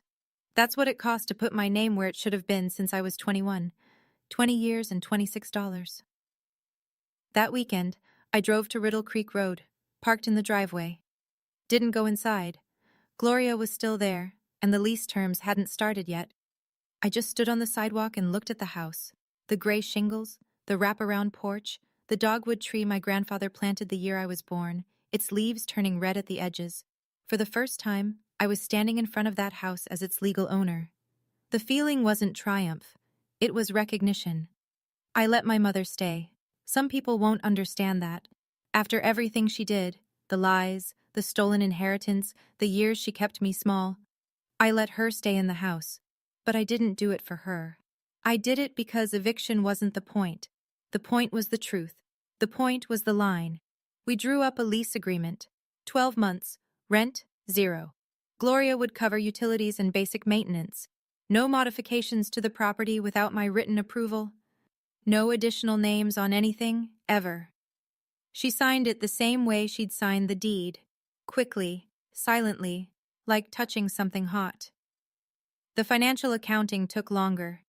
That's what it cost to put my name where it should have been since I was 21. 20 years and $26. That weekend, I drove to Riddle Creek Road, parked in the driveway. Didn't go inside. Gloria was still there, and the lease terms hadn't started yet. I just stood on the sidewalk and looked at the house. The gray shingles, the wraparound porch, the dogwood tree my grandfather planted the year I was born, its leaves turning red at the edges. For the first time, I was standing in front of that house as its legal owner. The feeling wasn't triumph. It was recognition. I let my mother stay. Some people won't understand that. After everything she did, the lies, the stolen inheritance, the years she kept me small, I let her stay in the house. But I didn't do it for her. I did it because eviction wasn't the point. The point was the truth. The point was the line. We drew up a lease agreement. 12 months. Rent, 0. Gloria would cover utilities and basic maintenance. No modifications to the property without my written approval. No additional names on anything, ever. She signed it the same way she'd signed the deed. Quickly, silently, like touching something hot. The financial accounting took longer.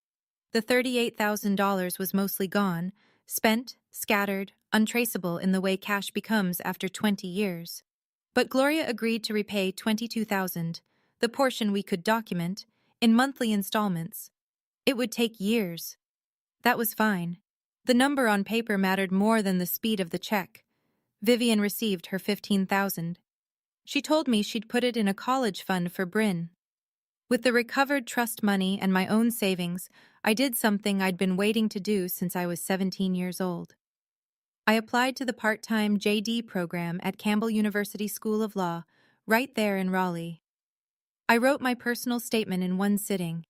The $38,000 was mostly gone, spent, scattered, untraceable in the way cash becomes after 20 years. But Gloria agreed to repay $22,000, the portion we could document, in monthly installments. It would take years. That was fine. The number on paper mattered more than the speed of the check. Vivian received her $15,000. She told me she'd put it in a college fund for Bryn. With the recovered trust money and my own savings, I did something I'd been waiting to do since I was 17 years old. I applied to the part-time JD program at Campbell University School of Law, right there in Raleigh. I wrote my personal statement in one sitting.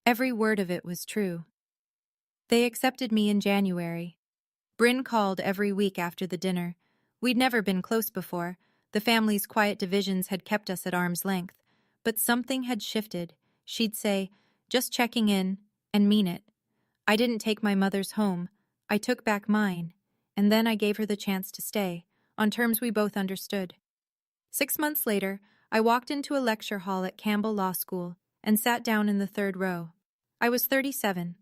Every word of it was true. They accepted me in January. Bryn called every week after the dinner. We'd never been close before. The family's quiet divisions had kept us at arm's length. But something had shifted. She'd say, "Just checking in," and mean it. I didn't take my mother's home. I took back mine. And then I gave her the chance to stay, on terms we both understood. 6 months later, I walked into a lecture hall at Campbell Law School and sat down in the third row. I was 37.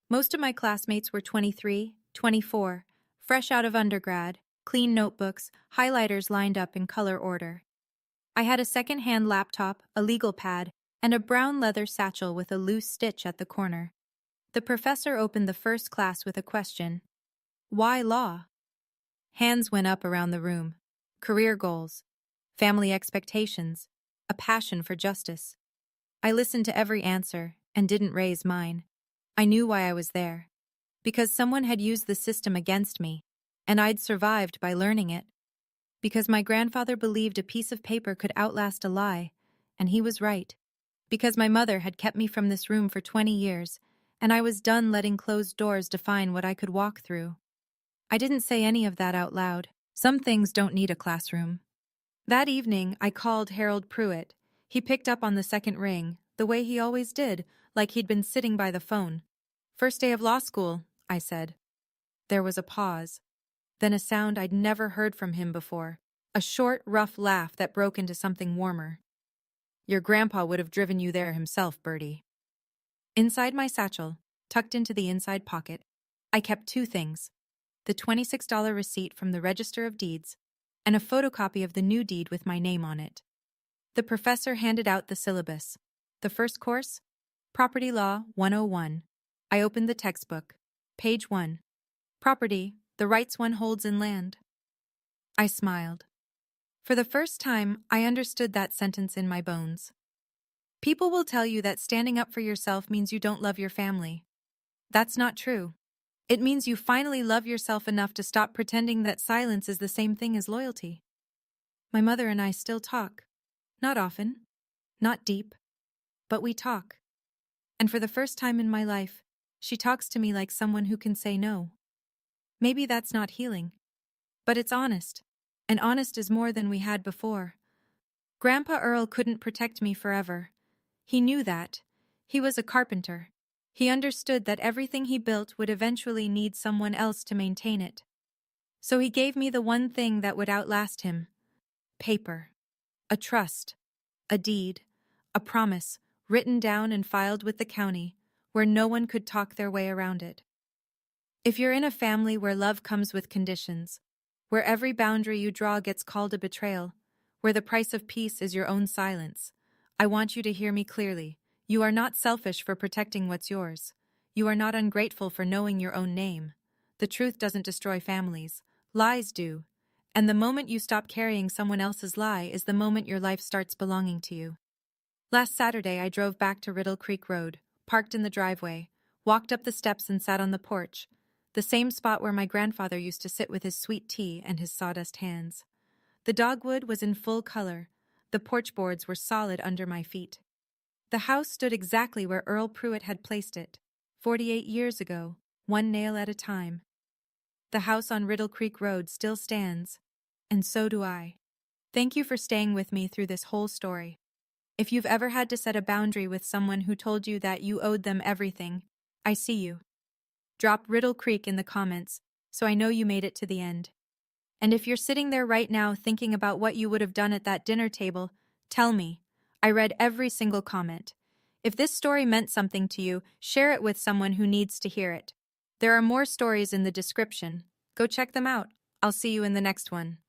Most of my classmates were 23, 24, fresh out of undergrad, clean notebooks, highlighters lined up in color order. I had a second-hand laptop, a legal pad, and a brown leather satchel with a loose stitch at the corner. The professor opened the first class with a question. Why law? Hands went up around the room. Career goals, family expectations, a passion for justice. I listened to every answer and didn't raise mine. I knew why I was there. Because someone had used the system against me, and I'd survived by learning it. Because my grandfather believed a piece of paper could outlast a lie, and he was right. Because my mother had kept me from this room for 20 years, and I was done letting closed doors define what I could walk through. I didn't say any of that out loud. Some things don't need a classroom. That evening, I called Harold Pruitt. He picked up on the second ring, the way he always did, like he'd been sitting by the phone. "First day of law school," I said. There was a pause. Then a sound I'd never heard from him before. A short, rough laugh that broke into something warmer. "Your grandpa would have driven you there himself, Bertie." Inside my satchel, tucked into the inside pocket, I kept two things. The $26 receipt from the Register of Deeds, and a photocopy of the new deed with my name on it. The professor handed out the syllabus. The first course? Property Law 101. I opened the textbook. Page 1. Property, the rights one holds in land. I smiled. For the first time, I understood that sentence in my bones. People will tell you that standing up for yourself means you don't love your family. That's not true. It means you finally love yourself enough to stop pretending that silence is the same thing as loyalty. My mother and I still talk. Not often, not deep, but we talk. And for the first time in my life, she talks to me like someone who can say no. Maybe that's not healing, but it's honest, and honest is more than we had before. Grandpa Earl couldn't protect me forever. He knew that. He was a carpenter. He understood that everything he built would eventually need someone else to maintain it. So he gave me the one thing that would outlast him. Paper. A trust. A deed. A promise, written down and filed with the county, where no one could talk their way around it. If you're in a family where love comes with conditions, where every boundary you draw gets called a betrayal, where the price of peace is your own silence, I want you to hear me clearly. You are not selfish for protecting what's yours. You are not ungrateful for knowing your own name. The truth doesn't destroy families. Lies do. And the moment you stop carrying someone else's lie is the moment your life starts belonging to you. Last Saturday, I drove back to Riddle Creek Road, parked in the driveway, walked up the steps and sat on the porch, the same spot where my grandfather used to sit with his sweet tea and his sawdust hands. The dogwood was in full color. The porch boards were solid under my feet. The house stood exactly where Earl Pruitt had placed it, 48 years ago, one nail at a time. The house on Riddle Creek Road still stands, and so do I. Thank you for staying with me through this whole story. If you've ever had to set a boundary with someone who told you that you owed them everything, I see you. Drop Riddle Creek in the comments, so I know you made it to the end. And if you're sitting there right now thinking about what you would have done at that dinner table, tell me. I read every single comment. If this story meant something to you, share it with someone who needs to hear it. There are more stories in the description. Go check them out. I'll see you in the next one.